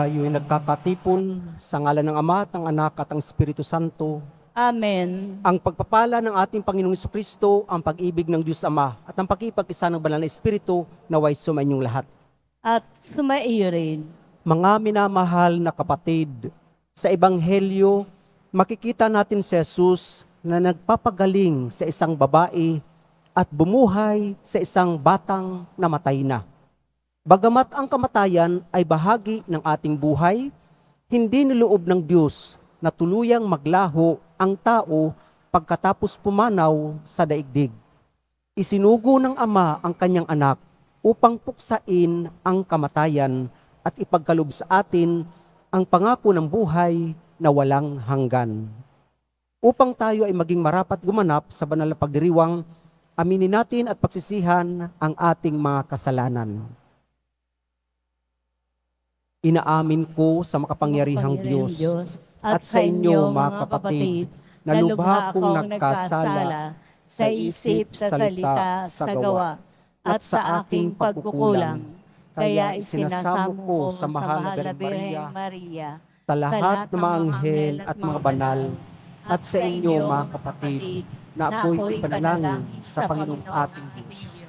Tayo ay nagkakatipon sa ngalan ng Ama at ng Anak at ng Espiritu Santo. Amen. Ang pagpapala ng ating Panginoong Jesucristo, ang pag-ibig ng Diyos Ama at ang pakipag-isa ng Banal na Espiritu naway sumainyong lahat. At sumaiyo rin. Mga minamahal na kapatid, sa Ebanghelyo, makikita natin si Jesus na nagpapagaling sa isang babae at bumuhay sa isang batang namatay na. Bagamat ang kamatayan ay bahagi ng ating buhay, hindi niloob ng Diyos na tuluyang maglaho ang tao pagkatapos pumanaw sa daigdig. Isinugo ng Ama ang kanyang anak upang puksain ang kamatayan at ipagkaloob sa atin ang pangako ng buhay na walang hanggan. Upang tayo ay maging marapat gumanap sa banal na pagdiriwang, aminin natin at pagsisihan ang ating mga kasalanan. Inaamin ko sa makapangyarihang Diyos at sa inyo, mga kapatid, na lubha kong nagkasala sa isip, sa salita, sa gawa, at sa aking pagkukulang. Kaya isinasamo ko sa mahal na Birhen Maria, sa lahat ng mga anghel at mga banal, at sa inyo, mga kapatid, na ako'y ipanalangin sa Panginoong ating Diyos.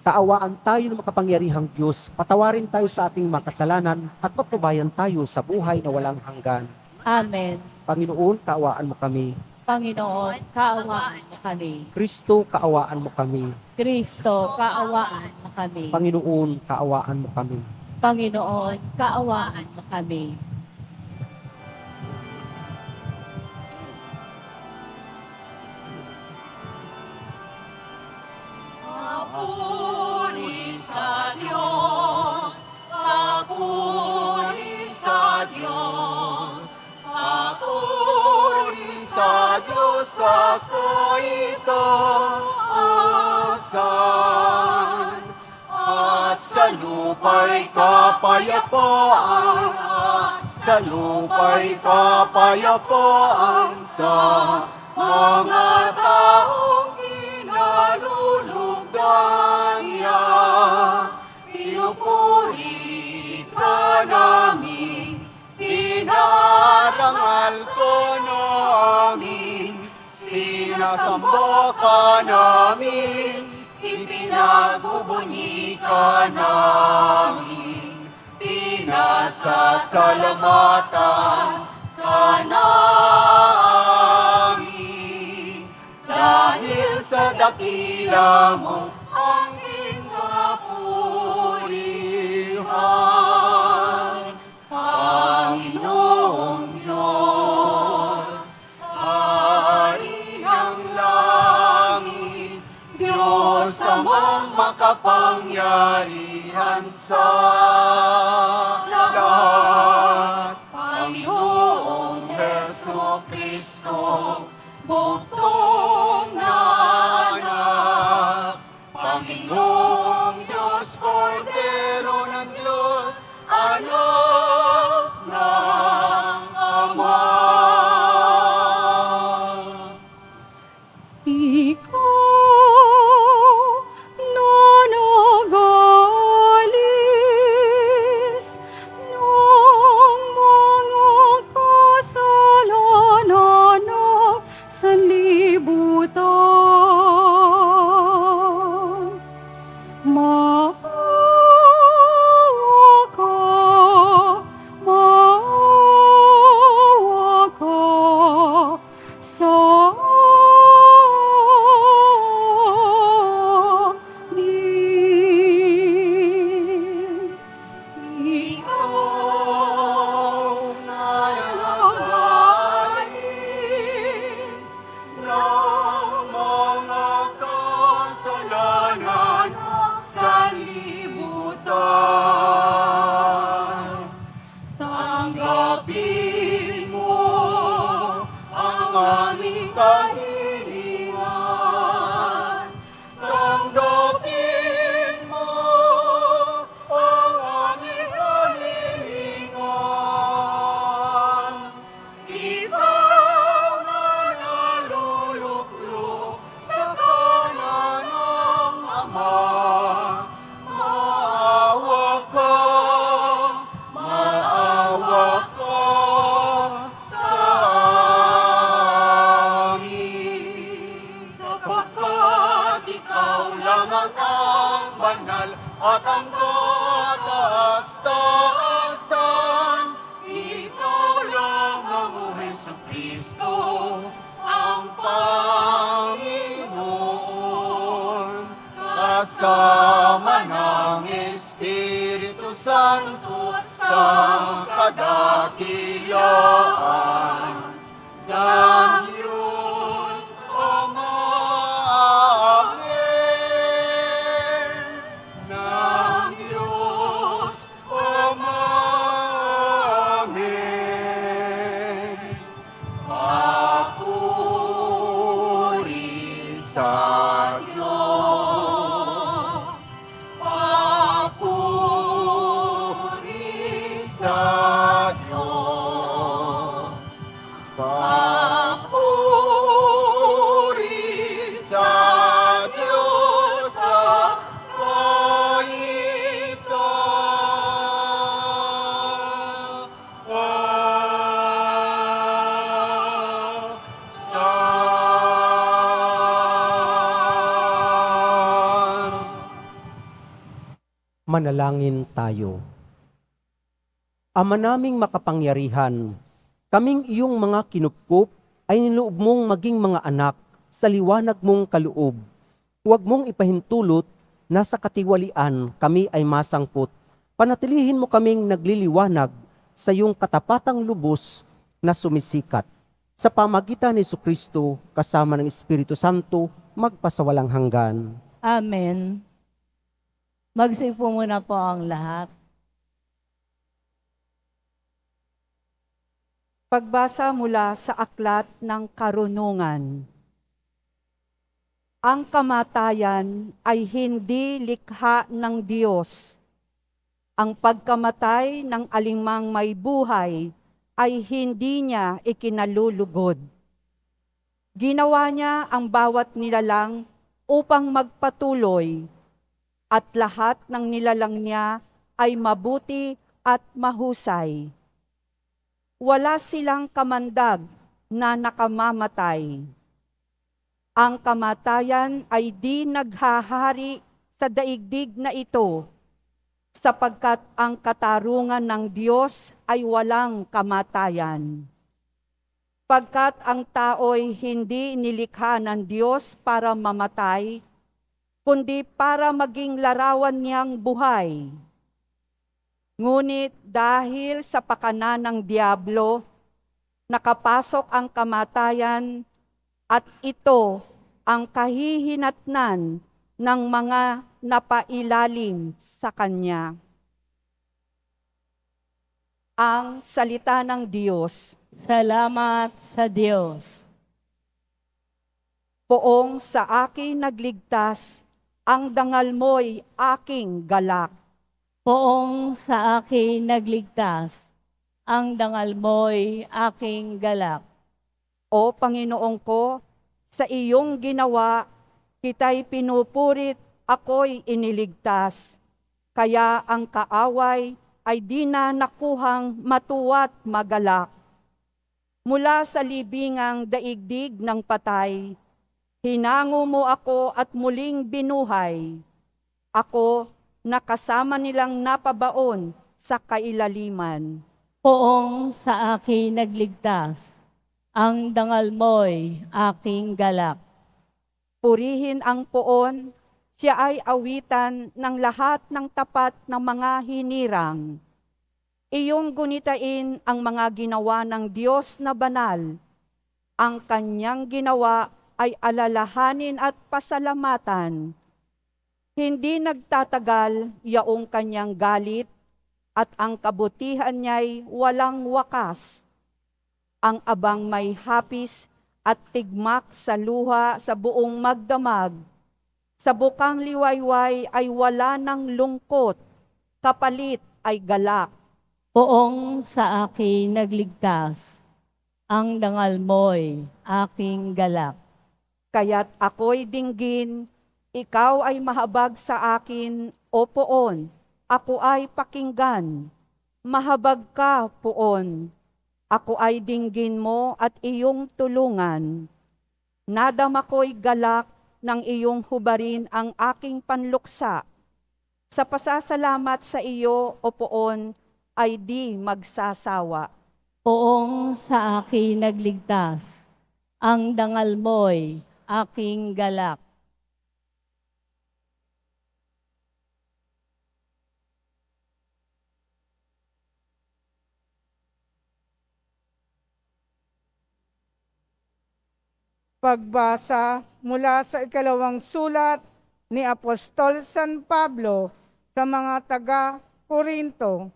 Kaawaan tayo ng makapangyarihang Diyos, patawarin tayo sa ating mga kasalanan at patnubayan tayo sa buhay na walang hanggan. Amen. Panginoon, kaawaan mo kami. Panginoon, kaawaan mo kami. Kristo, kaawaan mo kami. Kristo, kaawaan mo kami. Panginoon, kaawaan mo kami. Panginoon, kaawaan mo kami. Papuri sa Diyos, papuri sa Diyos, papuri sa Diyos ako'y taasan. At sa lupa'y kapayapaan, at sa lupa'y kapayapaan sa mga taong kinalulugdan niya. Pinupuri ka namin, pinarangal ko namin, sinasamba ka namin, ipinagbubuni ka namin, pinasasalamatan ka namin. Dahil sa dakila mo ang kinapurihan, Panginoong Diyos, Hari ng langit, Diyos amang makapangyarihan sa lahat. Panginoong Jesucristo, bugtong na anak, Panginoong Diyos, Kordero ng Diyos, anak ng Ama. Ikaw na nagalis ng mga kasalanan ng sanlibutan. Maawa ka sa amin. Ikaw na nagalis ng mga kasalanan sa at ang kataas-taasan. Ikaw lang ang Jesucristo, ang Panginoon. Kasama ng Espiritu Santo sa kadakilaan ng Diyos Ama. Amen. Ng Diyos Ama. Amen. Papuri sa Diyos. Papuri sa Diyos. Papuri sa Diyos sa kaitan. Manalangin tayo. Ama naming makapangyarihan, kaming iyong mga kinupkup ay niloob mong maging mga anak sa liwanag mong kaloob. Huwag mong ipahintulot na sa katiwalian kami ay masangkot. Panatilihin mo kaming nagliliwanag sa iyong katapatang lubos na sumisikat. Sa pamagitan ni Jesucristo kasama ng Espiritu Santo, magpasawalang hanggan. Amen. Magsipo muna po ang lahat. Pagbasa mula sa Aklat ng Karunungan. Ang kamatayan ay hindi likha ng Diyos. Ang pagkamatay ng alinmang may buhay ay hindi niya ikinalulugod. Ginawa niya ang bawat nilalang upang magpatuloy, at lahat ng nilalang niya ay mabuti at mahusay. Wala silang kamandag na nakamamatay. Ang kamatayan ay di naghahari sa daigdig na ito, sapagkat ang katarungan ng Diyos ay walang kamatayan. Pagkat ang tao'y hindi nilikha ng Diyos para mamatay, kundi para maging larawan niyang buhay. Ngunit dahil sa pakana ng Diablo, nakapasok ang kamatayan at ito ang kahihinatnan ng mga napailalim sa Kanya. Ang salita ng Diyos. Salamat sa Diyos. Poong sa akin nagligtas, ang dangal mo'y aking galak. Poong sa akin nagligtas, ang dangal mo'y aking galak. O Panginoong ko, sa iyong ginawa, kita'y pinupurit, ako'y iniligtas. Kaya ang kaaway ay di na nakuhang matuwa't magalak. Mula sa libingang daigdig ng patay, hinango mo ako at muling binuhay. Ako, nakasama nilang napabaon sa kailaliman. Poong sa akin nagligtas, ang dangal mo'y aking galak. Purihin ang poon, siya ay awitan ng lahat ng tapat ng mga hinirang. Iyong gunitain ang mga ginawa ng Diyos na banal. Ang kanyang ginawa ay alalahanin at pasalamatan. Hindi nagtatagal yaong kanyang galit, at ang kabutihan niya'y walang wakas. Ang abang may hapis at tigmak sa luha sa buong magdamag. Sa bukang liwayway ay wala ng lungkot, kapalit ay galak. Poong sa akin nagligtas, ang dangal mo'y aking galak. Kaya't ako'y dinggin, ikaw ay mahabag sa akin, o poon, ako ay pakinggan. Mahabag ka, poon, ako ay dinggin mo at iyong tulungan. Nadama ko'y galak ng iyong hubarin ang aking panluksa. Sa pasasalamat sa iyo, O Poon, ay di magsasawa. Poong sa akin nagligtas, ang dangal mo'y aking galak. Pagbasa mula sa ikalawang sulat ni Apostol San Pablo sa mga taga-Korinto.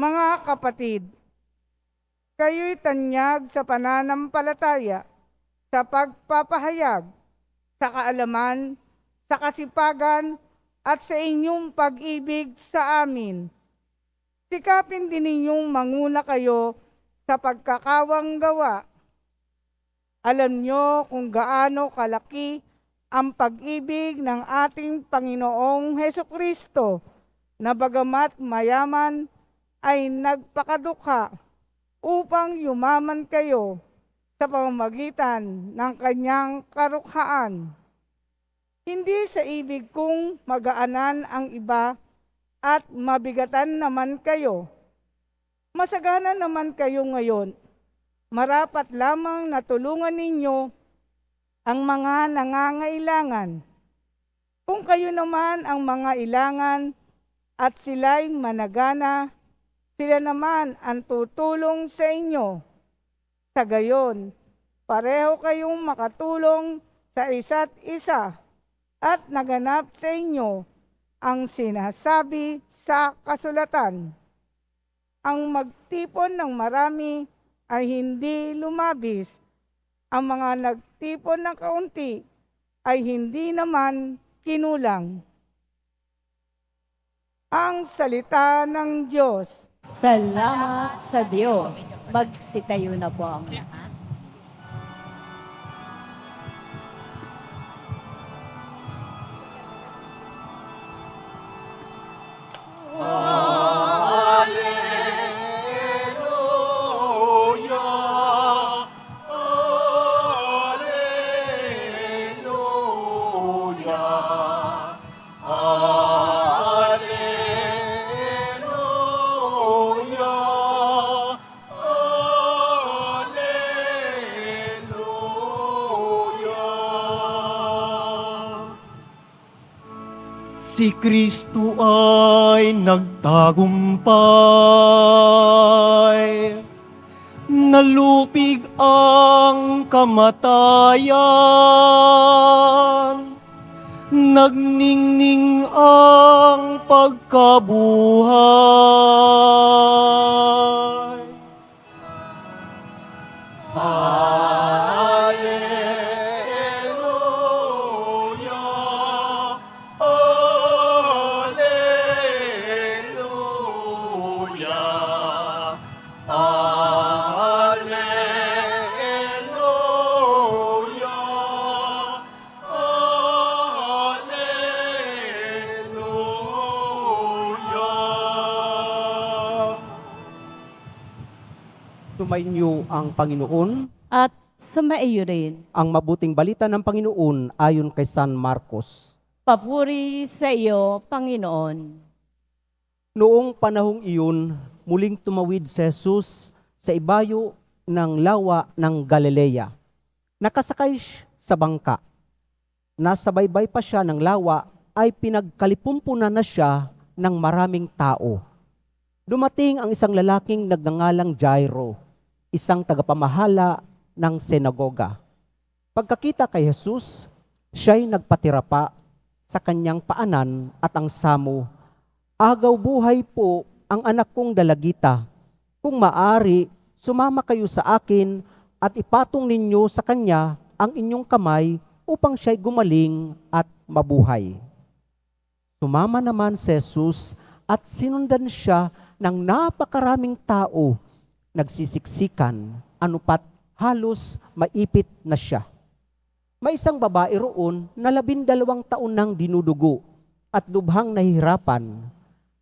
Mga kapatid, kayo'y tanyag sa pananampalataya, sa pagpapahayag, sa kaalaman, sa kasipagan, at sa inyong pag-ibig sa amin. Sikapin din ninyong manguna kayo sa pagkakawang gawa. Alam nyo kung gaano kalaki ang pag-ibig ng ating Panginoong Hesukristo na bagamat mayaman ay nagpakadukha upang yumaman kayo sa pamamagitan ng kanyang karukhaan. Hindi sa ibig kong magaanan ang iba at mabigatan naman kayo. Masagana naman kayo ngayon. Marapat lamang na tulungan ninyo ang mga nangangailangan. Kung kayo naman ang mga ilangan at sila'y managana, sila naman ang tutulong sa inyo. Sa gayon, pareho kayong makatulong sa isa't isa at naganap sa inyo ang sinasabi sa kasulatan. Ang magtipon ng marami ay hindi lumabis. Ang mga nagtipon ng kaunti ay hindi naman kinulang. Ang salita ng Diyos. Salamat sa Diyos. Magsitayo na po ang lahat. Alleluia, Alleluia, Alleluia, Alleluia. Si Kristo ay nagtagumpay, nalupig ang kamatayan, nagningning ang pagkabuhay. Alleluia, Alleluia, Alleluia, Alleluia. Sumainyo ang Panginoon. At sumaiyo rin. Ang mabuting balita ng Panginoon ayon kay San Marcos. Papuri sa iyo, Panginoon. Noong panahong iyon, muling tumawid si Jesus sa ibayo ng lawa ng Galilea. Nakasakay sa bangka. Nasa baybay pa siya ng lawa ay pinagkalipumpunan na siya ng maraming tao. Dumating ang isang lalaking nagngangalang Jairo, isang tagapamahala ng senagoga. Pagkakita kay Jesus, siya'y nagpatira pa sa kanyang paanan at ang samo, "Agaw buhay po ang anak kong dalagita. Kung maari, sumama kayo sa akin at ipatong ninyo sa kanya ang inyong kamay upang siya'y gumaling at mabuhay." Sumama naman si Jesus at sinundan siya ng napakaraming tao. Nagsisiksikan, anupat halos maipit na siya. May isang babae roon na 12 taon nang dinudugo at lubhang nahihirapan.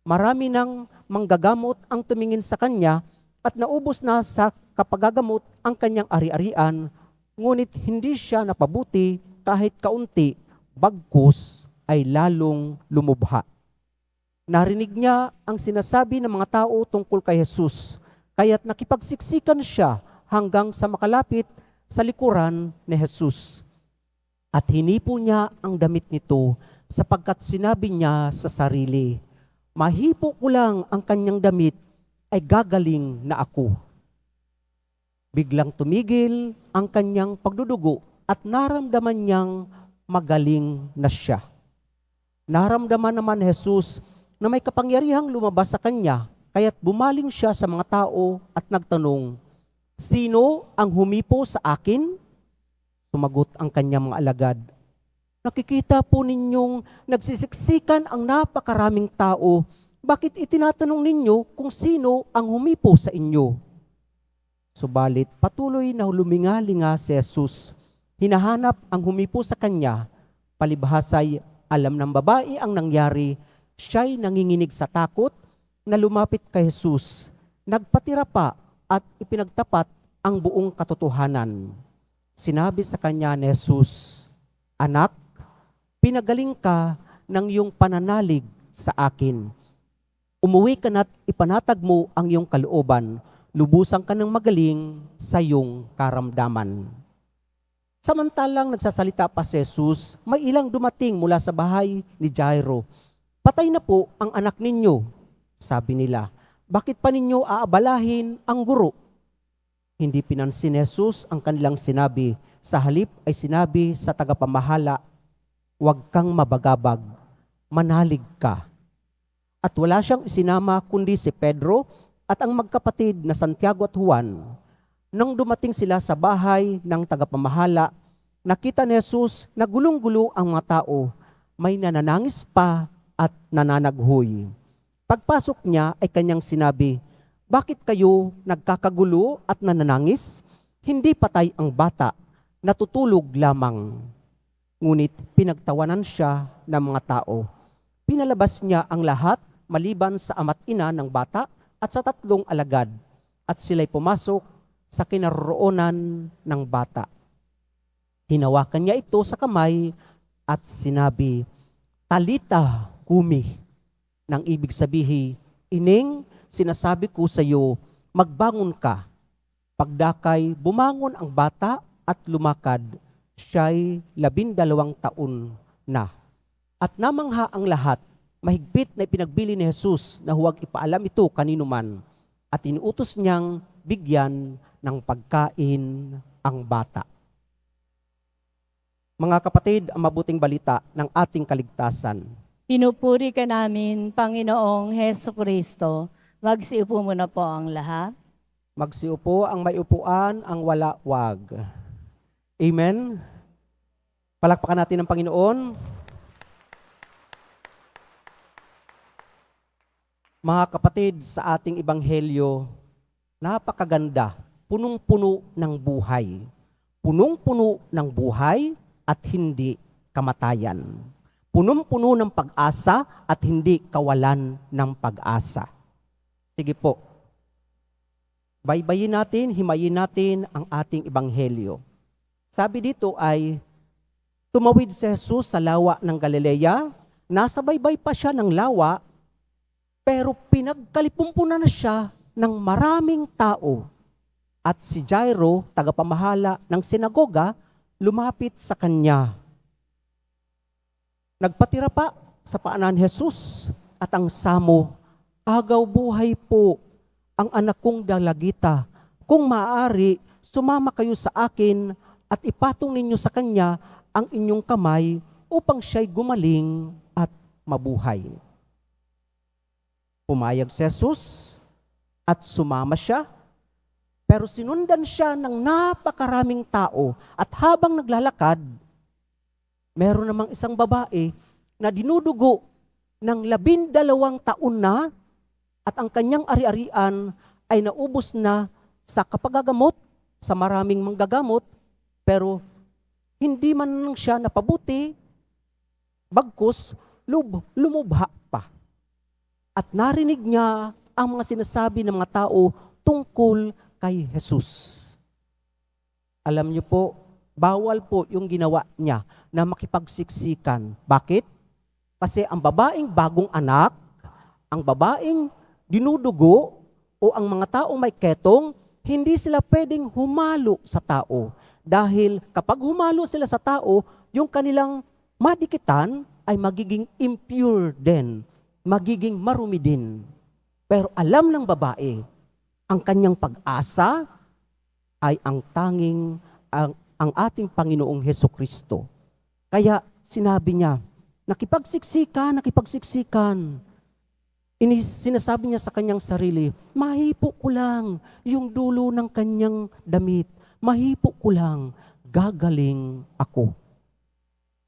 Marami nang manggagamot ang tumingin sa kanya at naubos na sa kapagagamot ang kanyang ari-arian, ngunit hindi siya napabuti kahit kaunti, bagkus ay lalong lumubha. Narinig niya ang sinasabi ng mga tao tungkol kay Jesus, kaya't nakipagsiksikan siya hanggang sa makalapit sa likuran ni Jesus. At hinipo niya ang damit nito sapagkat sinabi niya sa sarili, mahipo ko lang ang kanyang damit ay gagaling na ako. Biglang tumigil ang kanyang pagdudugo at naramdaman niyang magaling na siya. Naramdaman naman ni Jesus na may kapangyarihang lumabas sa kanya, kaya't bumaling siya sa mga tao at nagtanong, sino ang humipo sa akin? Sumagot ang kanyang mga alagad, nakikita po ninyong nagsisiksikan ang napakaraming tao. Bakit itinatanong ninyo kung sino ang humipo sa inyo? Subalit patuloy na luminga-linga si Jesus. Hinahanap ang humipo sa kanya. Palibhasay, alam ng babae ang nangyari. Siya'y nanginginig sa takot na lumapit kay Jesus. Nagpatira pa at ipinagtapat ang buong katotohanan. Sinabi sa kanya ni Jesus, anak, pinagaling ka ng iyong pananalig sa akin. Umuwi ka na't ipanatag mo ang iyong kalooban. Lubusan ka ng magaling sa iyong karamdaman. Samantalang nagsasalita pa si Jesus, may ilang dumating mula sa bahay ni Jairo. Patay na po ang anak ninyo, sabi nila. Bakit pa ninyo aabalahin ang guro? Hindi pinansin ni Jesus ang kanilang sinabi. Sa halip ay sinabi sa tagapamahala, huwag kang mabagabag, manalig ka. At wala siyang isinama kundi si Pedro at ang magkapatid na Santiago at Juan. Nang dumating sila sa bahay ng tagapamahala, nakita ni Jesus na gulong-gulo ang mga tao. May nananangis pa at nananaghoy. Pagpasok niya ay kanyang sinabi, bakit kayo nagkakagulo at nananangis? Hindi patay ang bata, natutulog lamang. Ngunit pinagtawanan siya ng mga tao. Pinalabas niya ang lahat maliban sa ama't ina ng bata at sa 3 alagad, at sila'y pumasok sa kinaroroonan ng bata. Hinawakan niya ito sa kamay at sinabi, Talita kumi, nang ibig sabihin, ining, sinasabi ko sa iyo, magbangon ka. Pagdakay, bumangon ang bata at lumakad. Siya'y 12 taon na. At namangha ang lahat, mahigpit na ipinagbili ni Jesus na huwag ipaalam ito kanino man. At inuutos niyang bigyan ng pagkain ang bata. Mga kapatid, ang mabuting balita ng ating kaligtasan. Pinupuri ka namin, Panginoong Heso Kristo. Magsiupo muna po ang lahat. Magsiupo ang may upuan, ang wala wag. Amen. Palakpakan natin ang Panginoon. Mga kapatid, sa ating ebanghelyo, napakaganda, punong-puno ng buhay. Punong-puno ng buhay at hindi kamatayan. Punong-puno ng pag-asa at hindi kawalan ng pag-asa. Sige po, baybayin natin, himayin natin ang ating ebanghelyo. Sabi dito ay, tumawid si Jesus sa lawa ng Galilea, nasa baybay pa siya ng lawa, pero pinagkalipumpunan na siya ng maraming tao. At si Jairo, tagapamahala ng sinagoga, lumapit sa kanya. Nagpatira pa sa paanan ni Jesus at ang samo, agaw buhay po ang anak kong dalagita. Kung maaari, sumama kayo sa akin at ipatong ninyo sa kanya ang inyong kamay upang siya'y gumaling at mabuhay. Pumayag si Jesus at sumama siya, pero sinundan siya ng napakaraming tao at habang naglalakad, meron namang isang babae na dinudugo ng 12 taon na at ang kanyang ari-arian ay naubos na sa kapagagamot, sa maraming manggagamot, pero hindi man lang siya napabuti, bagkus lumubha pa. At narinig niya ang mga sinasabi ng mga tao tungkol kay Jesus. Alam niyo po, bawal po yung ginawa niya na makipagsiksikan. Bakit? Kasi ang babaeng bagong anak, ang babaeng dinudugo, o ang mga taong may ketong, hindi sila pwedeng humalo sa tao. Dahil kapag humalo sila sa tao, yung kanilang madikitan ay magiging impure din, magiging marumi din. Pero alam ng babae, ang kanyang pag-asa ay ang tanging ang ating Panginoong Hesukristo. Kaya sinabi niya, nakipagsiksikan. Sinasabi niya sa kanyang sarili, mahipo ko lang yung dulo ng kanyang damit. Mahipo ko lang, gagaling ako.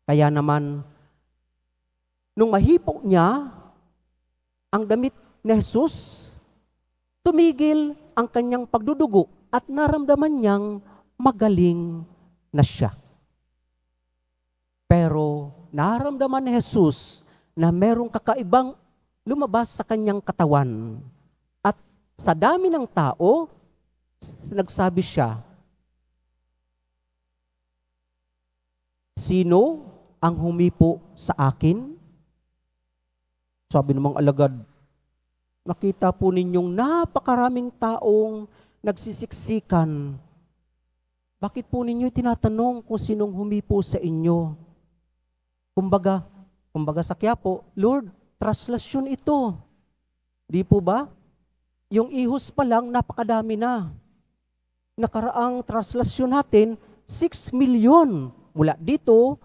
Kaya naman, nung mahipo niya ang damit ni Jesus, tumigil ang kanyang pagdudugo at naramdaman niyang magaling na siya. Pero naramdaman ni Jesus na merong kakaibang lumabas sa kanyang katawan. At sa dami ng tao, nagsabi siya, sino ang humipo sa akin? Sabi namang alagad, nakita po ninyong napakaraming taong nagsisiksikan. Bakit po ninyo tinatanong kung sinong humipo sa inyo? Kumbaga sa Quiapo, Lord, traslasyon ito. Di po ba? Yung ihos pa lang, napakadami na. Nakaraang traslasyon natin, 6 million. Mula dito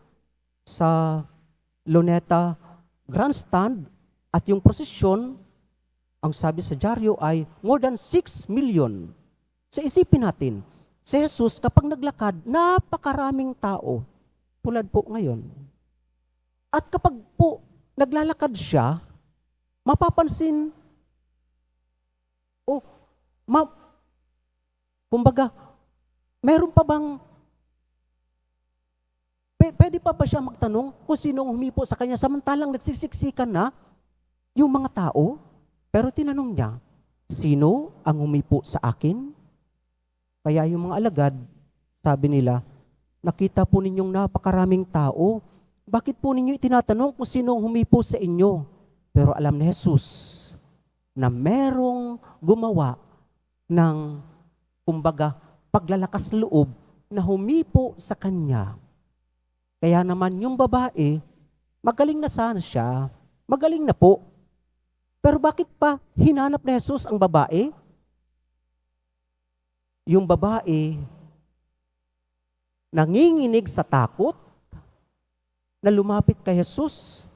sa Luneta Grandstand at yung prosesyon, ang sabi sa dyaryo ay more than 6 million. So isipin natin, si Jesus kapag naglakad, napakaraming tao. Tulad po ngayon. At kapag po naglalakad siya, mapapansin, kumbaga, meron pa bang, pwede pa ba siya magtanong kung sinong humipo sa kanya samantalang nagsisiksikan na yung mga tao? Pero tinanong niya, sino ang humipo sa akin? Kaya yung mga alagad, sabi nila, nakita po ninyong napakaraming tao, bakit po ninyo itinatanong kung sino ang humipo sa inyo? Pero alam ni Jesus na merong gumawa ng, kumbaga, paglalakas loob na humipo sa kanya. Kaya naman yung babae, magaling na sana siya, magaling na po. Pero bakit pa hinanap ni Jesus ang babae? Yung babae, nanginginig sa takot, na lumapit kay Jesus,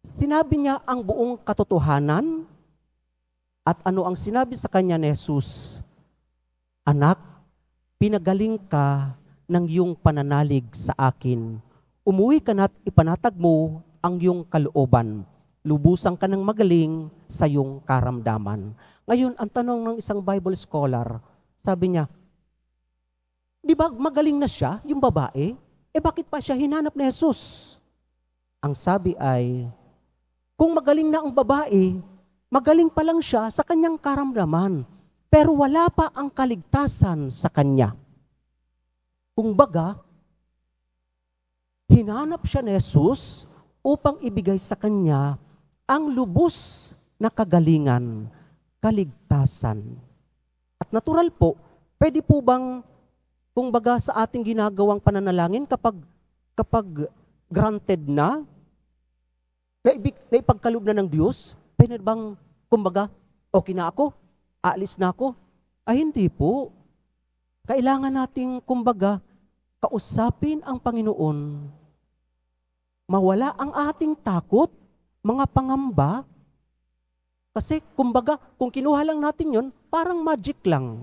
sinabi niya ang buong katotohanan at ano ang sinabi sa kanya ni Jesus? Anak, pinagaling ka ng iyong pananalig sa akin. Umuwi ka na't ipanatag mo ang iyong kalooban. Lubusan ka ng magaling sa iyong karamdaman. Ngayon, ang tanong ng isang Bible scholar, sabi niya, di ba magaling na siya, yung babae? Bakit pa siya hinanap ni Jesus? Ang sabi ay, kung magaling na ang babae, magaling pa lang siya sa kanyang karamdaman, pero wala pa ang kaligtasan sa kanya. Kung baga, hinanap siya ni Jesus upang ibigay sa kanya ang lubos na kagalingan, kaligtasan. At natural po, pwede po bang, kung baga sa ating ginagawang pananalangin, kapag granted na ipagkaloob na ng Diyos, pwede bang, kumbaga, okay na ako, aalis na ako? Ay hindi po. Kailangan nating, kumbaga, kausapin ang Panginoon. Mawala ang ating takot, mga pangamba. Kasi, kumbaga, kung kinuha lang natin yon, parang magic lang.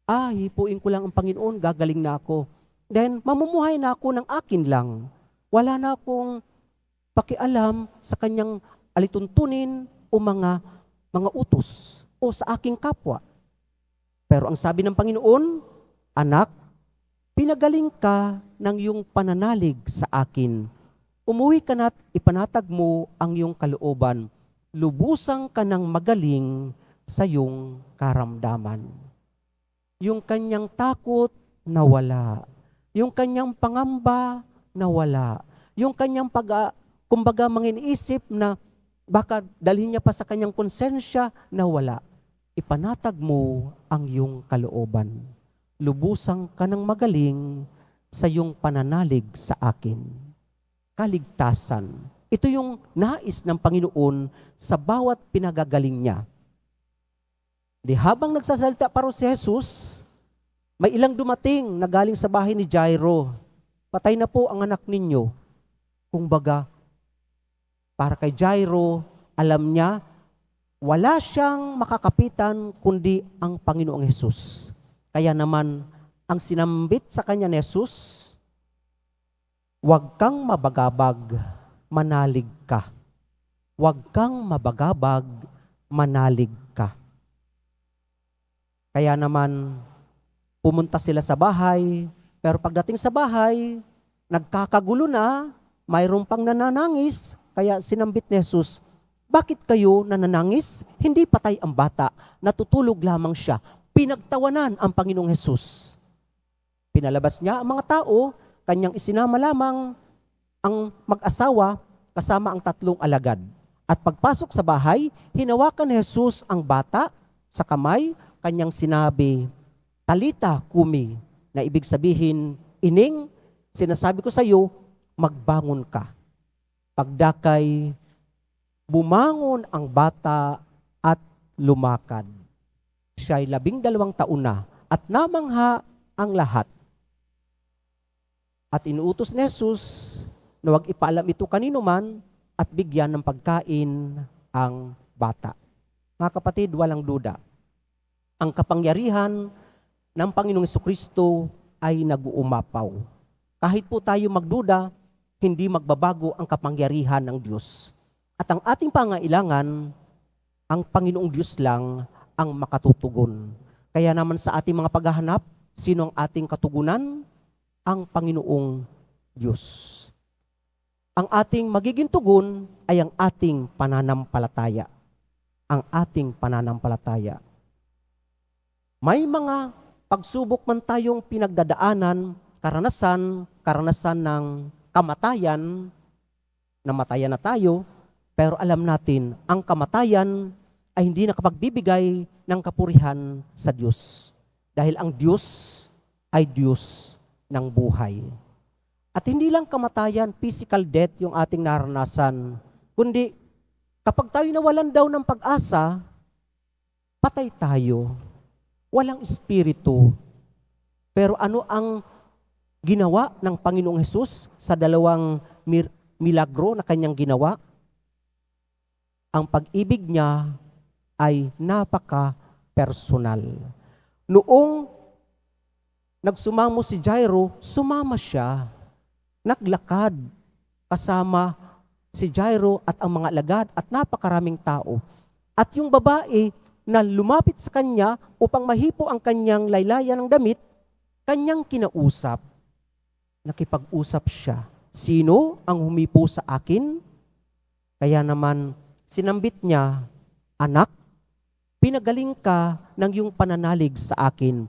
Hipuin ko lang ang Panginoon, gagaling na ako. Then, mamumuhay na ako ng akin lang. Wala na akong pakialam sa kanyang alituntunin o mga utos o sa aking kapwa. Pero ang sabi ng Panginoon, anak, pinagaling ka ng iyong pananalig sa akin. Umuwi ka na't ipanatag mo ang iyong kalooban. Lubusang ka ng magaling sa iyong karamdaman. Yung kanyang takot, nawala. Yung kanyang pangamba, nawala. Yung kanyang kumbaga manginiisip na baka dalhin niya pa sa kanyang konsensya na wala. Ipanatag mo ang iyong kalooban. Lubusang ka ng magaling sa iyong pananalig sa akin. Kaligtasan. Ito yung nais ng Panginoon sa bawat pinagagaling niya. Di habang nagsasalita pa si Jesus, may ilang dumating na galing sa bahay ni Jairo. Patay na po ang anak ninyo. Kumbaga, para kay Jairo, alam niya, wala siyang makakapitan kundi ang Panginoong Jesus. Kaya naman, ang sinambit sa kanya ni Jesus, huwag kang mabagabag, manalig ka. Huwag kang mabagabag, manalig ka. Kaya naman, pumunta sila sa bahay, pero pagdating sa bahay, nagkakagulo na, mayroon pang nananangis, kaya sinambit ni Jesus, bakit kayo nananangis? Hindi patay ang bata, natutulog lamang siya. Pinagtawanan ang Panginoong Jesus. Pinalabas niya ang mga tao, kanyang isinama lamang ang mag-asawa kasama ang 3 alagad. At pagpasok sa bahay, hinawakan ni Jesus ang bata sa kamay, kanyang sinabi, Talita kumi, na ibig sabihin, Ining, sinasabi ko sa iyo, magbangon ka. Pagdakay, bumangon ang bata at lumakad. Siya'y 12 taon na at namangha ang lahat. At inuutos ni Jesus na huwag ipaalam ito kanino man at bigyan ng pagkain ang bata. Mga kapatid, walang duda. Ang kapangyarihan ng Panginoong Jesucristo ay nag-uumapaw. Kahit po tayo magduda, hindi magbabago ang kapangyarihan ng Diyos. At ang ating pangailangan, ang Panginoong Diyos lang ang makatutugon. Kaya naman sa ating mga paghahanap, sino ang ating katugunan? Ang Panginoong Diyos. Ang ating magiging tugon ay ang ating pananampalataya. Ang ating pananampalataya. May mga pagsubok man tayong pinagdadaanan, karanasan ng kamatayan, namatayan na tayo, pero alam natin, ang kamatayan ay hindi nakapagbibigay ng kapurihan sa Diyos. Dahil ang Diyos ay Diyos ng buhay. At hindi lang kamatayan, physical death yung ating naranasan, kundi kapag tayo nawalan daw ng pag-asa, patay tayo. Walang espiritu. Pero ano ang ginawa ng Panginoong Hesus sa 2 milagro na kanyang ginawa? Ang pag-ibig niya ay napaka-personal. Noong nagsumamo si Jairo, sumama siya. Naglakad kasama si Jairo at ang mga alagad at napakaraming tao. At yung babae na lumapit sa kanya upang mahipo ang kanyang laylayan ng damit, kanyang kinausap. Nakipag-usap siya. Sino ang humipo sa akin? Kaya naman, sinambit niya, Anak, pinagaling ka ng iyong pananalig sa akin.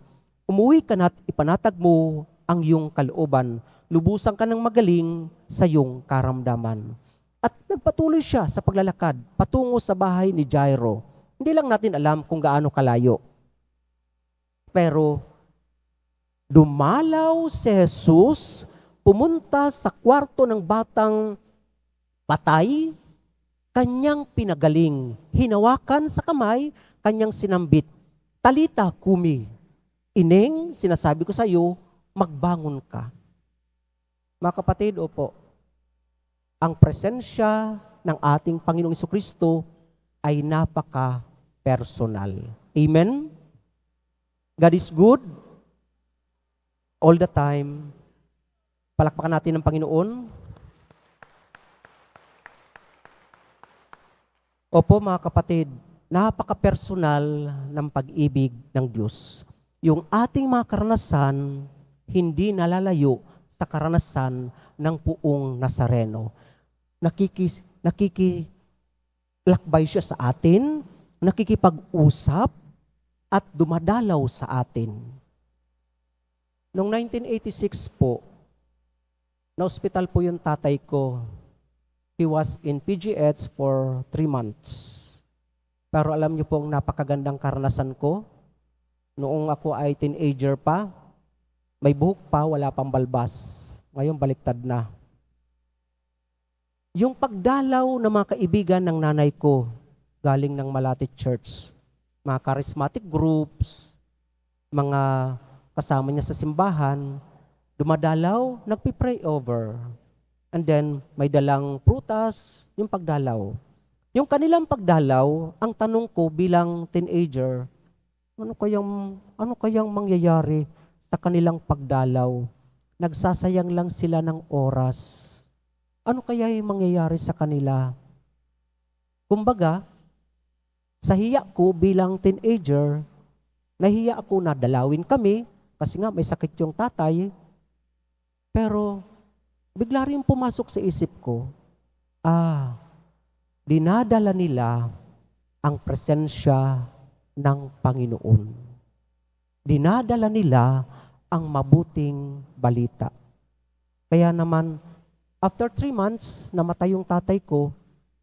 Umuwi ka na't ipanatag mo ang iyong kalooban. Lubusan ka ng magaling sa iyong karamdaman. At nagpatuloy siya sa paglalakad patungo sa bahay ni Jairo. Hindi lang natin alam kung gaano kalayo. Pero dumalaw si Jesus, pumunta sa kwarto ng batang patay, kanyang pinagaling, hinawakan sa kamay, kanyang sinambit, Talita kumi, Ining, sinasabi ko sa iyo, magbangon ka. Mga kapatid, opo, ang presensya ng ating Panginoong Jesucristo ay napaka-personal. Amen? God is good all the time. Palakpakan natin ng Panginoon. Opo mga kapatid, napaka-personal ng pag-ibig ng Diyos. Yung ating mga karanasan, hindi nalalayo sa karanasan ng puong Nazareno. Nakikilakbay siya sa atin, nakikipag-usap, at dumadalaw sa atin. Noong 1986 po, na-hospital po yung tatay ko. He was in PGH for 3 months. Pero alam niyo pong napakagandang karanasan ko. Noong ako ay teenager pa, may buhok pa, wala pang balbas. Ngayon baliktad na. Yung pagdalaw ng mga kaibigan ng nanay ko, galing ng Malate Church, mga charismatic groups, mga kasama niya sa simbahan, dumadalaw, nagpipray over. And then, may dalang prutas, yung pagdalaw. Yung kanilang pagdalaw, ang tanong ko bilang teenager, ano kayang mangyayari sa kanilang pagdalaw? Nagsasayang lang sila ng oras. Ano kaya yung mangyayari sa kanila? Kumbaga, sa hiya ko bilang teenager, nahiya ako na dalawin kami kasi nga may sakit yung tatay. Pero bigla rin pumasok sa isip ko, dinadala nila ang presensya ng Panginoon. Dinadala nila ang mabuting balita. Kaya naman, after 3 months, namatay yung tatay ko,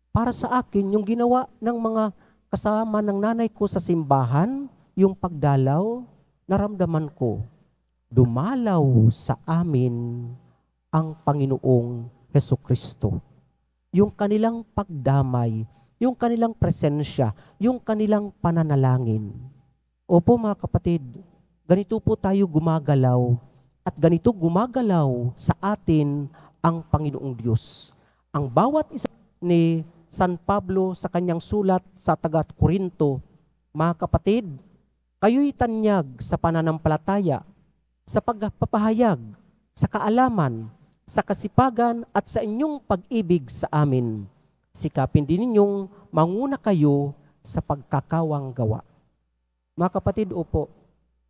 para sa akin, yung ginawa ng mga kasama ng nanay ko sa simbahan, yung pagdalaw, naramdaman ko, dumalaw sa amin ang Panginoong Hesukristo. Yung kanilang pagdamay, yung kanilang presensya, yung kanilang pananalangin. Opo mga kapatid, ganito po tayo gumagalaw at ganito gumagalaw sa atin ang Panginoong Diyos. Ang bawat isa ni San Pablo sa kanyang sulat sa taga-Korinto, mga kapatid, kayo'y tanyag sa pananampalataya, sa pagpapahayag, sa kaalaman, sa kasipagan at sa inyong pag-ibig sa amin. Sikapin din ninyong manguna kayo sa pagkakawang gawa. Mga kapatid, opo,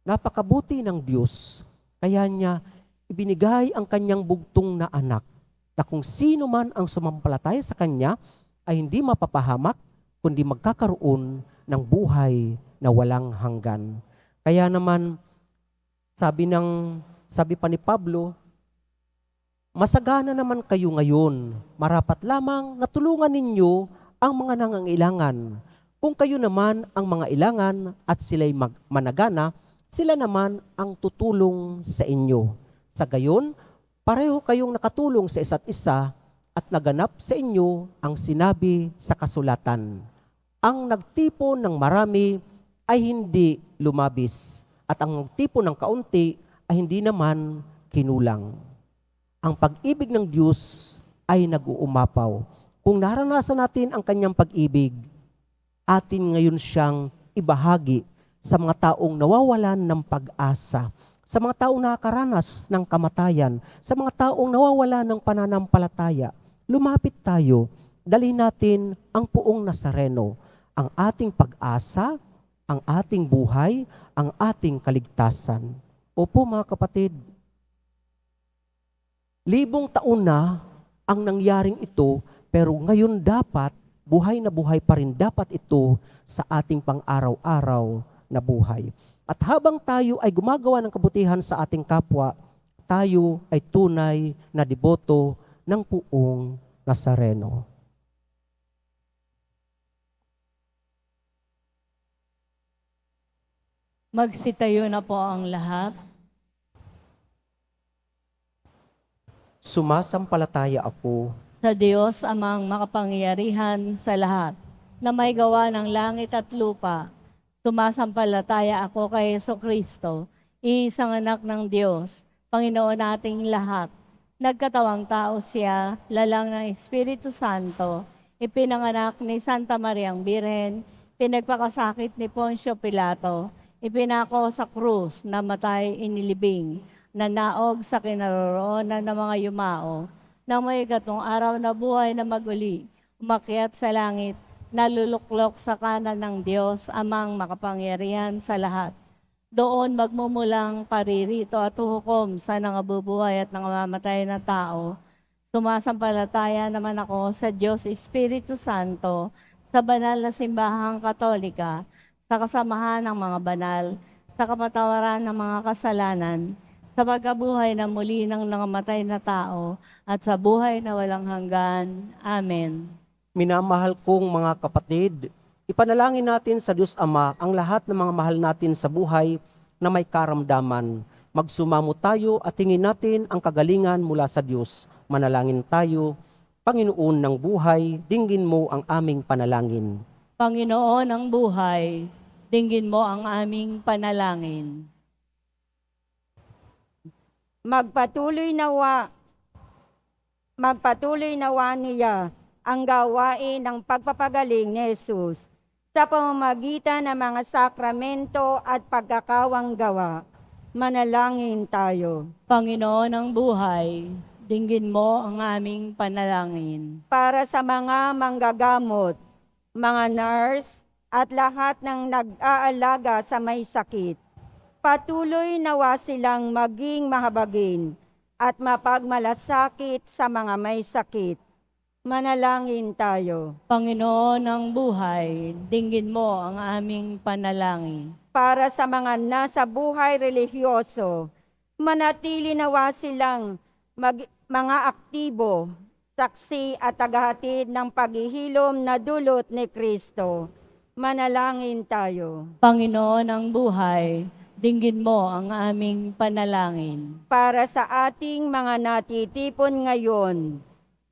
napakabuti ng Diyos, kaya niya ibinigay ang kanyang bugtong na anak na kung sino man ang sumampalataya sa kanya ay hindi mapapahamak kundi magkakaroon ng buhay na walang hanggan. Kaya naman, sabi pa ni Pablo, masagana naman kayo ngayon, marapat lamang na tulungan ninyo ang mga nangangailangan. Kung kayo naman ang mga ilangan at sila'y managana, sila naman ang tutulong sa inyo. Sa gayon, pareho kayong nakatulong sa isa't isa at naganap sa inyo ang sinabi sa kasulatan. Ang nagtipon ng marami ay hindi lumabis at ang nagtipon ng kaunti ay hindi naman kinulang. Ang pag-ibig ng Diyos ay nag-uumapaw. Kung naranasan natin ang kanyang pag-ibig, atin ngayon siyang ibahagi sa mga taong nawawalan ng pag-asa, sa mga taong nakakaranas ng kamatayan, sa mga taong nawawala ng pananampalataya. Lumapit tayo, dalhin natin ang Poong Nazareno, ang ating pag-asa, ang ating buhay, ang ating kaligtasan. Opo mga kapatid, 1,000 taon na ang nangyaring ito, pero ngayon dapat, buhay na buhay pa rin dapat ito sa ating pang-araw-araw na buhay. At habang tayo ay gumagawa ng kabutihan sa ating kapwa, tayo ay tunay na deboto ng Poong Nazareno. Magsitayo na po ang lahat. Sumasampalataya ako Sa Diyos amang makapangyarihan sa lahat, na may gawa ng langit at lupa. Sumasampalataya ako kay Jesucristo, iisang anak ng Diyos, Panginoon nating lahat. Nagkatawang tao siya, lalang ng Espiritu Santo, ipinanganak ni Santa Mariang Birhen, pinagpakasakit ni Poncio Pilato, ipinako sa krus, namatay, inilibing, nanaog sa kinaroroonan ng mga yumao, nang may gatong araw na buhay na maguli, umakyat sa langit, naluluklok sa kanan ng Diyos, amang makapangyarihan sa lahat. Doon magmumulang paririto at hukom sa nangabubuhay at nangamatay na tao. Sumasampalataya naman ako sa Diyos Espiritu Santo, sa banal na simbahang Katolika, sa kasamahan ng mga banal, sa kapatawaran ng mga kasalanan, sa pagkabuhay na muli ng nangamatay na tao, at sa buhay na walang hanggan. Amen. Minamahal kong mga kapatid, ipanalangin natin sa Diyos Ama ang lahat ng mga mahal natin sa buhay na may karamdaman. Magsumamo tayo at tingin natin ang kagalingan mula sa Diyos. Manalangin tayo. Panginoon ng buhay, dinggin mo ang aming panalangin. Panginoon ng buhay, dinggin mo ang aming panalangin. Magpatuloy nawa niya ang gawain ng pagpapagaling ni Jesus sa pamamagitan ng mga sakramento at pagkakawang gawa. Manalangin tayo. Panginoon ng buhay, dinggin mo ang aming panalangin. Para sa mga manggagamot, mga nurse, at lahat ng nag-aalaga sa may sakit, patuloy nawa silang maging mahabagin at mapagmalasakit sa mga may sakit. Manalangin tayo. Panginoon ng buhay, dinggin mo ang aming panalangin. Para sa mga nasa buhay religyoso, manatili nawa silang mga aktibo, saksi at tagahatid ng paghihilom na dulot ni Kristo. Manalangin tayo. Panginoon ng buhay, dinggin mo ang aming panalangin. Para sa ating mga natitipon ngayon,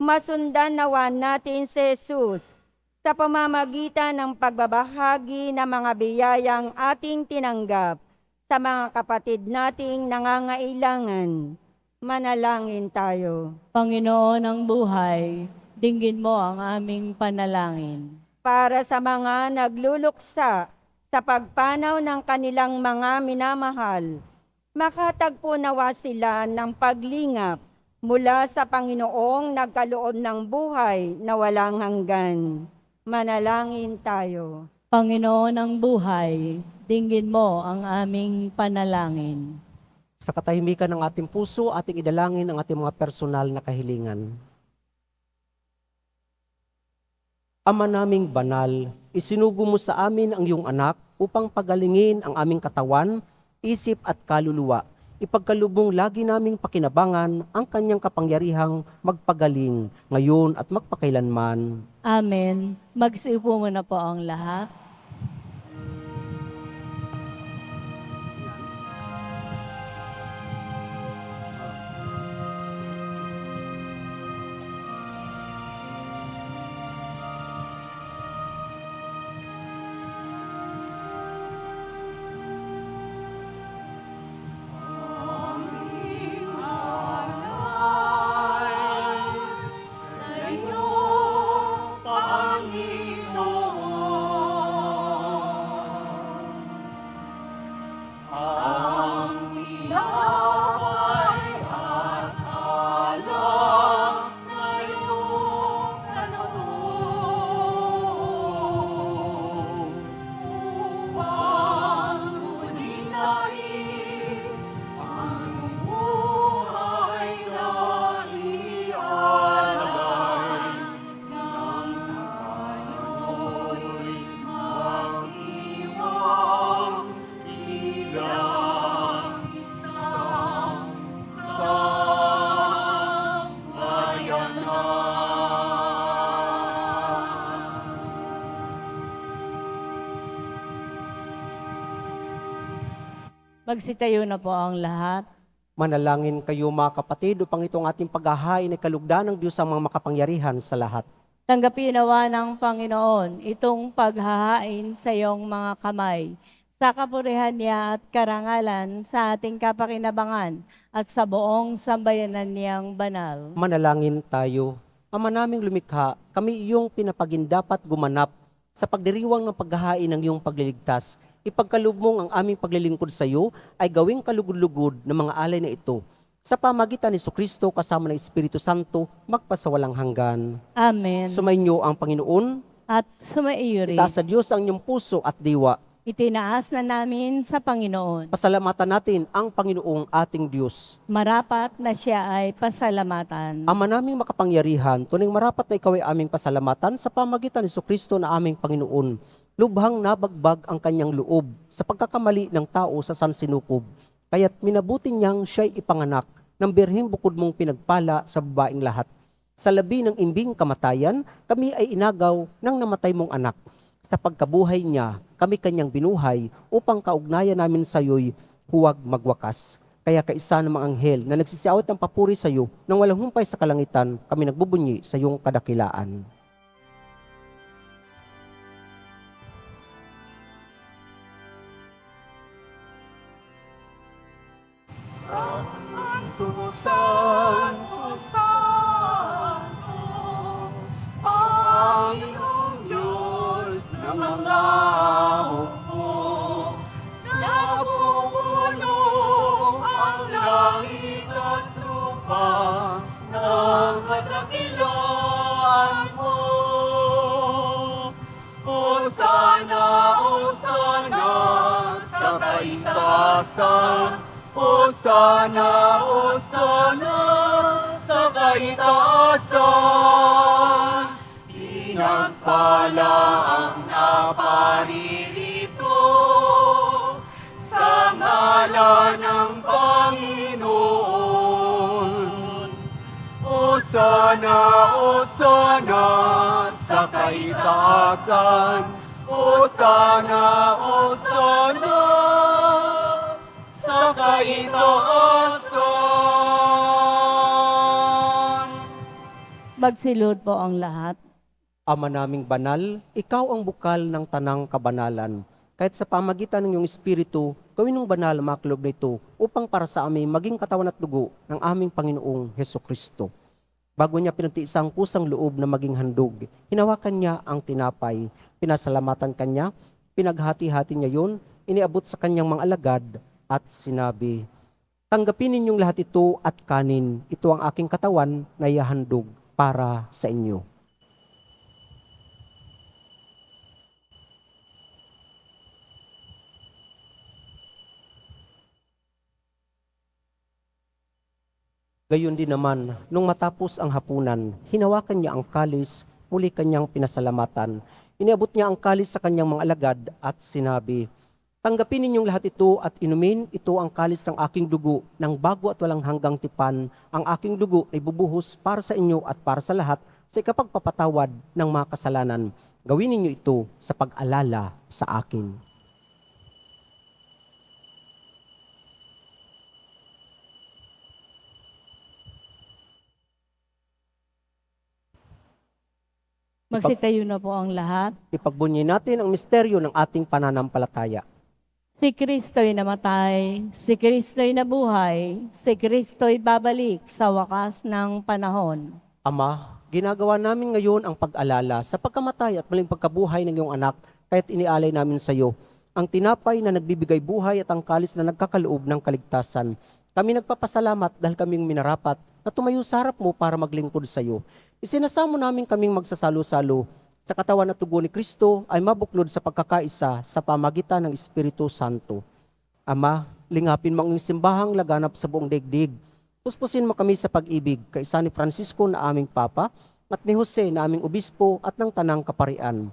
masundan nawa natin si Jesus sa pamamagitan ng pagbabahagi ng mga biyayang ating tinanggap sa mga kapatid nating nangangailangan. Manalangin tayo. Panginoon ng buhay, dinggin mo ang aming panalangin. Para sa mga nagluluksa sa pagpanaw ng kanilang mga minamahal, makatagpo nawa sila ng paglingap mula sa Panginoong nagkaloob ng buhay na walang hanggan. Manalangin tayo. Panginoon ng buhay, dinggin mo ang aming panalangin. Sa katahimikan ng ating puso, ating idalangin ang ating mga personal na kahilingan. Ama naming banal, isinugo mo sa amin ang iyong anak upang pagalingin ang aming katawan, isip at kaluluwa. Ipagkalubong lagi naming pakinabangan ang kanyang kapangyarihang magpagaling ngayon at magpakailanman. Amen. Magsiupo muna po ang lahat. Magsitayo na po ang lahat. Manalangin kayo mga kapatid upang itong ating paghahain ay kalugdan ng Diyos ang mga makapangyarihan sa lahat. Tanggapin nawa ng Panginoon itong paghahain sa iyong mga kamay, sa kapurihan niya at karangalan sa ating kapakinabangan at sa buong sambayanan niyang banal. Manalangin tayo. Ama naming lumikha, kami iyong pinapagindapat gumanap sa pagdiriwang ng paghahain ng iyong pagliligtas. Ipagkalubmong ang aming paglilingkod sa iyo ay gawing kalugod-lugod ng mga alay na ito. Sa pamagitan ni Kristo kasama ng Espiritu Santo, magpasawalang hanggan. Amen. Sumainyo ang Panginoon, At sumaiyo rin. itaas sa Diyos ang inyong puso at diwa. Itinaas na namin sa Panginoon. Pasalamatan natin ang Panginoong ating Diyos. Marapat na siya ay pasalamatan. Ama naming makapangyarihan, tunay marapat na ikaw ay aming pasalamatan sa pamagitan ni Kristo na aming Panginoon. Lubhang nabagbag ang kanyang loob sa pagkakamali ng tao sa sansinukob. kaya't minabuti niyang siya'y ipanganak ng birheng bukod mong pinagpala sa babaeng lahat. Sa labi ng imbing kamatayan, kami ay inagaw ng namatay mong anak. Sa pagkabuhay niya, kami kanyang binuhay upang kaugnayan namin sa iyo'y huwag magwakas. Kaya kaisa ng mga anghel na nagsisiawat ng papuri sa iyo nang walang humpay sa kalangitan, kami nagbubunyi sa iyong kadakilaan. Santo, Santo, Panginoong Diyos ng mga hukbo, napupuno ang langit at lupa ng kadakilaan mo. Hosana, Hosana sa kaitaasan, Hosana, Hosana sa kaitaasan. Pinagpala ang naparirito sa ngalan ng Panginoon. Hosana, Hosana sa kaitaasan, Hosana, Hosana sa kaitaasan. Magsilod po ang lahat. Ama naming banal, ikaw ang bukal ng tanang kabanalan. Kahit sa pamagitan ng iyong Espiritu, gawin ng banal ang mga kaloob na ito upang para sa amin maging katawan at dugo ng aming Panginoong Hesukristo. Bago niya pinagtiis ang pusang loob na maging handog, hinawakan niya ang tinapay, pinasalamatan kanya, pinaghati-hati niya yun, iniabot sa kanyang mga alagad at sinabi, tanggapin ninyong lahat ito at kanin, ito ang aking katawan na ihahandog para sa inyo. Gayon din naman, nung matapos ang hapunan, hinawakan niya ang kalis, muli kanyang pinasalamatan. Iniabot niya ang kalis sa kanyang mga alagad at sinabi, tanggapin ninyong lahat ito at inumin, ito ang kalis ng aking dugo, ng bago at walang hanggang tipan. Ang aking dugo ay bubuhos para sa inyo at para sa lahat sa ikapagpapatawad ng mga kasalanan. Gawin ninyo ito sa pag-alala sa akin. Magsitayo na po ang lahat. Ipagbunyi natin ang misteryo ng ating pananampalataya. Si Kristo'y namatay, si Kristo'y nabuhay, si Kristo'y babalik sa wakas ng panahon. Ama, ginagawa namin ngayon ang pag-alala sa pagkamatay at maling pagkabuhay ng iyong anak, kaya't inialay namin sa iyo ang tinapay na nagbibigay buhay at ang kalis na nagkakaloob ng kaligtasan. Kami nagpapasalamat dahil kaming minarapat na tumayo sa harap mo para maglingkod sa iyo. Isinasamo namin kaming magsasalo-salo sa katawan at tugo ni Kristo ay mabuklod sa pagkakaisa sa pamagitan ng Espiritu Santo. Ama, lingapin mo ang iyong simbahang laganap sa buong daigdig. Puspusin mo kami sa pag-ibig, kaisa ni Francisco na aming Papa, at ni Jose na aming Obispo at ng Tanang Kaparian.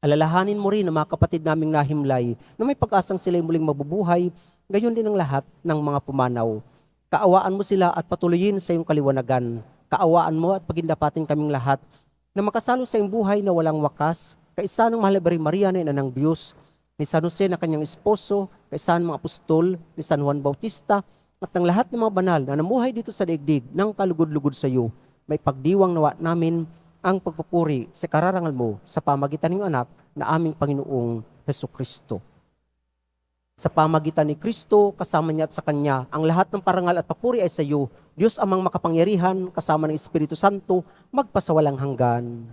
Alalahanin mo rin ang mga kapatid naming nahimlay na may pag-asang sila'y muling mabubuhay, gayon din ang lahat ng mga pumanaw. Kaawaan mo sila at patuloyin sa iyong kaliwanagan. Kaawaan mo at pagindapatin kaming lahat na makasalo sa iyong buhay na walang wakas, kaisa ng mahal na Birheng Maria na ina ng Diyos, ni San Jose na kanyang esposo, kaisa ng mga apostol, ni San Juan Bautista, at ng lahat ng mga banal na namuhay dito sa daigdig ng kalugod-lugod sa iyo. May pagdiwang nawa namin ang pagpupuri sa kararangal mo sa pamagitan ng anak na aming Panginoong Hesukristo. Sa pamagitan ni Kristo, kasama niya at sa Kanya, ang lahat ng parangal at papuri ay sa iyo, Diyos amang makapangyarihan, kasama ng Espiritu Santo, magpasawalang hanggan.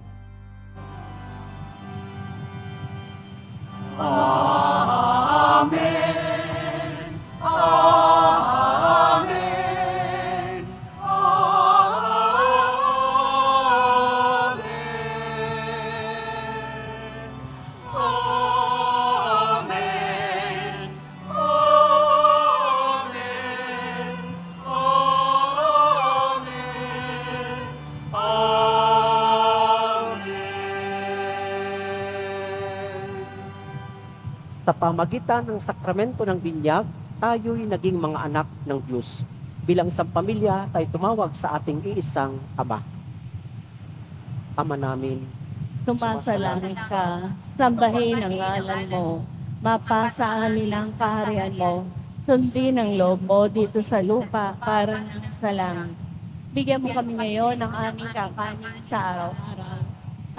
Amen. Amen. Amen. Amen. Amen. Sa pamagitan ng sakramento ng binyag, tayo'y naging mga anak ng Diyos. Bilang isang pamilya, tayo tumawag sa ating iisang Ama. Ama namin, Sumasalangit ka, sambahin ang ngalan mo, mapasa amin ang kaharian mo, sundin ang loob mo dito sa lupa para ng sa langit. Bigyan mo kami ngayon ng aming kakanin sa araw-araw,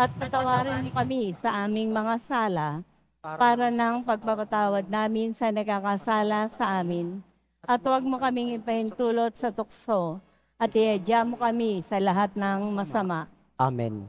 at patawarin mo kami sa aming mga sala, para ng pagpapatawad namin sa nagkakasala sa amin. At huwag mo kaming ipahintulot sa tukso, at iadya mo kami sa lahat ng masama. Amen.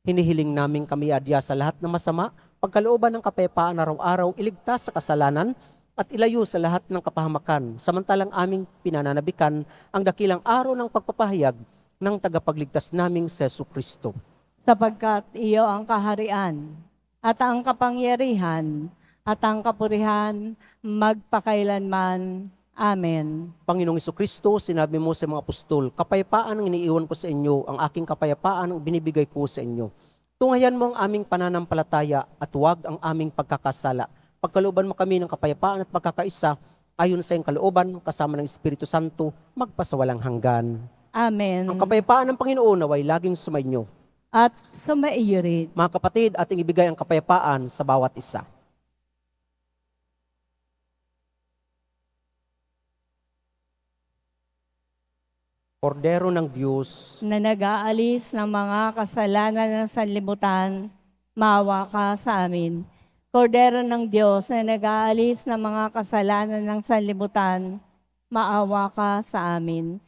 Hinihiling namin kami adya sa lahat ng masama, pagkalooban ng kapayapaan araw-araw, iligtas sa kasalanan, at ilayo sa lahat ng kapahamakan, samantalang aming pinananabikan ang dakilang araw ng pagpapahayag ng tagapagligtas naming si Jesucristo. Sapagkat iyo ang kaharian, at ang kapangyarihan, at ang kapurihan, magpakailanman. Amen. Panginoong Jesucristo, sinabi mo sa mga apostol, kapayapaan ang iniiwan ko sa inyo, ang aking kapayapaan ang binibigay ko sa inyo. Tunghayan mo ang aming pananampalataya at huwag ang aming pagkakasala. Pagkalooban mo kami ng kapayapaan at pagkakaisa, ayon sa iyong kalooban, kasama ng Espiritu Santo, magpasawalang hanggan. Amen. Ang kapayapaan ng Panginoon naway laging sumainyo. At sumaiyo rin. Mga kapatid, ating ibigay ang kapayapaan sa bawat isa. Kordero ng Diyos, Na nag-aalis ng mga kasalanan ng sanlibutan, maawa ka sa amin. Kordero ng Diyos na nag-aalis ng mga kasalanan ng sanlibutan, maawa ka sa amin.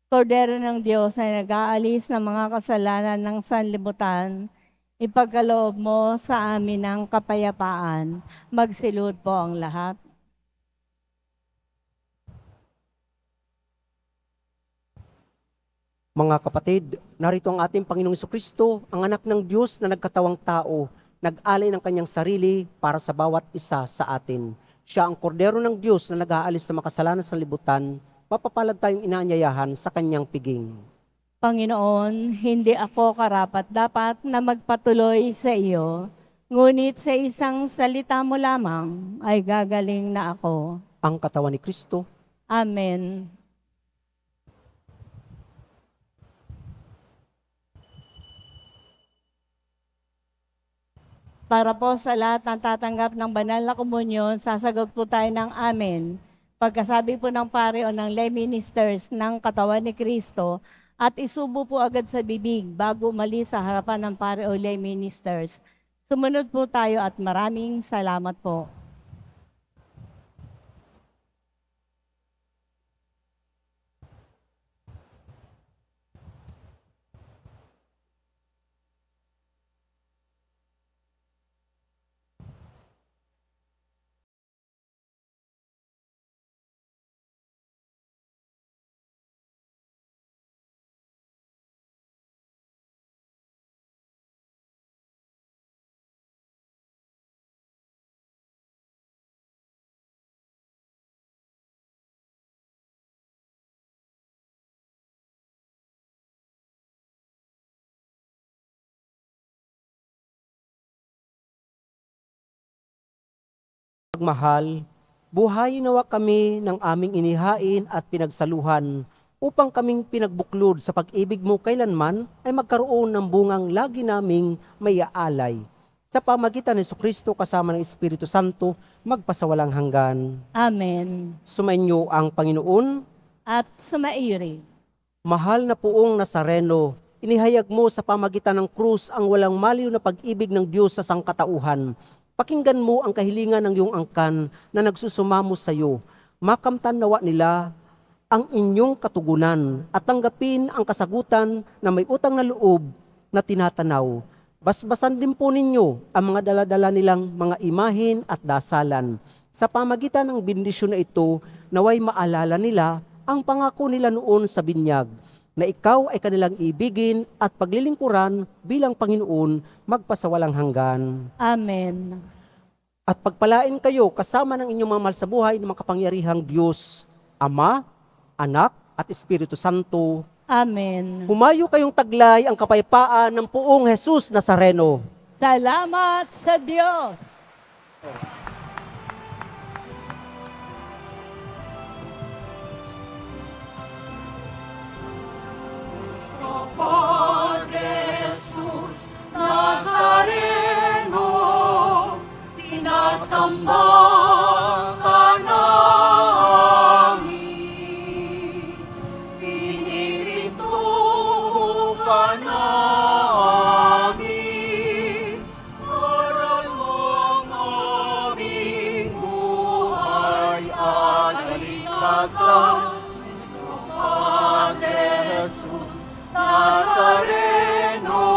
Kordero ng Diyos na nag-aalis ng mga kasalanan ng sanlibutan, ipagkaloob mo sa amin ang kapayapaan. Magsilud po ang lahat. mga kapatid, narito ang ating Panginoong Jesucristo, ang anak ng Diyos na nagkatawang tao, nag-alay ng kanyang sarili para sa bawat isa sa atin. Siya ang kordero ng Diyos na nag-aalis sa makasalanan sa libutan, mapapalad tayong inaanyayahan sa kanyang piging. Panginoon, hindi ako karapat-dapat na magpatuloy sa iyo, ngunit sa isang salita mo lamang ay gagaling na ako. Ang katawan ni Kristo, Amen. Para po sa lahat ng tatanggap ng banal na komunyon, sasagot po tayo ng amen. Pagkasabi po ng pare o ng lay ministers ng katawan ni Kristo, at isubo po agad sa bibig bago umalis sa harapan ng pare o lay ministers. Sumunod po tayo at maraming salamat po. pagmahal, buhayin nawa kami ng aming inihain at pinagsaluhan, upang kaming pinagbuklod sa pag-ibig mo kailanman ay magkaroon ng bungang lagi naming maiaalay. Sa pamagitan ni Jesucristo kasama ng Espiritu Santo, magpasawalang hanggan. Amen. Sumainyo ang Panginoon. At sumaiyo rin. Mahal na Poong Nazareno, inihayag mo sa pamagitan ng krus ang walang maliw na pag-ibig ng Diyos sa sangkatauhan. Pakinggan mo ang kahilingan ng iyong angkan na nagsusumamo sa iyo. Makamtan nawa nila ang inyong katugunan at tanggapin ang kasagutan na may utang na loob na tinatanaw. Basbasan din po ninyo ang mga daladala nilang mga imahin at dasalan. Sa pamagitan ng bendisyon na ito, naway maalala nila ang pangako nila noon sa binyag, na ikaw ay kanilang ibigin at paglilingkuran bilang Panginoon magpasawalang hanggan. Amen. At pagpalain kayo kasama ng inyong mga mahal sa buhay ng makapangyarihang Diyos, Ama, Anak, at Espiritu Santo. Amen. Humayo kayong taglay ang kapayapaan ng Poong Jesus Nazareno. Salamat sa Diyos. Padre Jesus Nazareno, sinasamba ka namin. Pinirito ka namin. Aral mo ang aming buhay at kaligtasan. Padre Jesus Nazareno,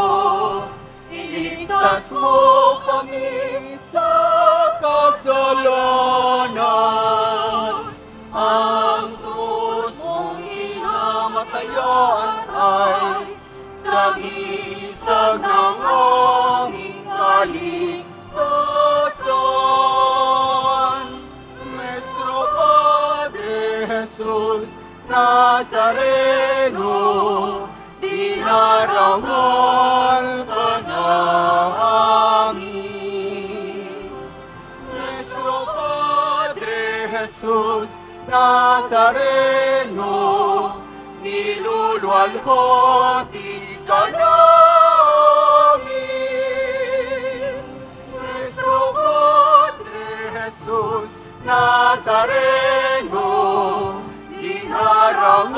iligtas mo kami sa kasalanan. Ang krus mong kinamatayan ay sagisag ng aming kaligtasan. Nuestro Padre Jesus Nazareno, dinarangal ka namin. Nuestro Padre Jesus Nazareno, niluluwalhati ka namin. Nuestro Padre Jesus Nazareno, dinarangal